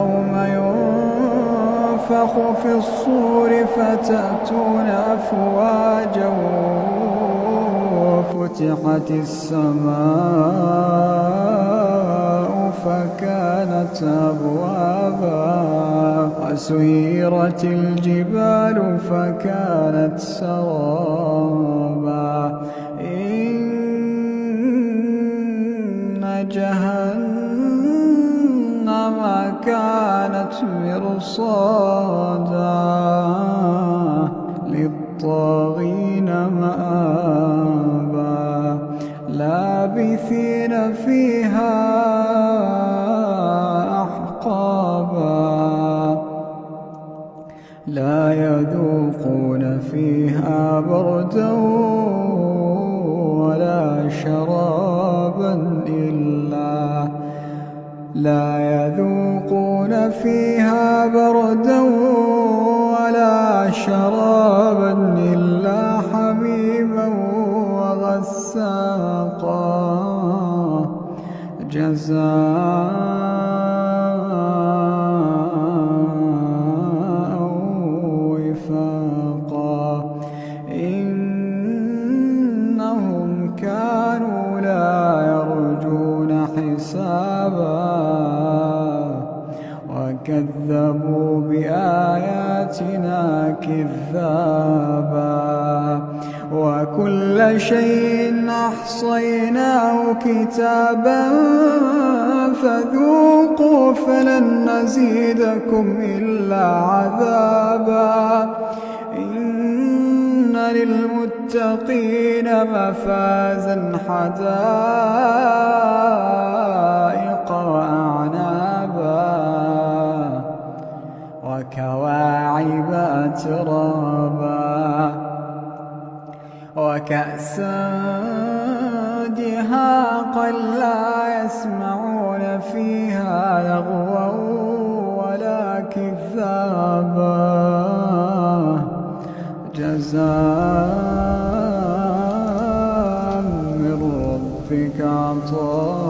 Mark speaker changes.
Speaker 1: يوم ينفخ في الصور فتأتون أفواجا وفتحت السماء فكانت أبوابا وسيرت الجبال فكانت سرابا إن جهنم كانت مرصادا للطاغين مآبا لابثين فيها أحقابا لا يذوقون فيها بردا ولا شرابا إلا حميما وغساقا جزاء وفاقا إنهم كانوا لا يرجون حسابا وكذبوا بآياتنا كذابا وكل شيء أحصيناه كتابا فذوقوا فلن نزيدكم إلا عذابا إن للمتقين مفازا حدائق وأعنابا وكواعب أترابا وكأسا دهاقا لا يسمعون فيها لغوا ولا كذابا جزاء من ربك عطاء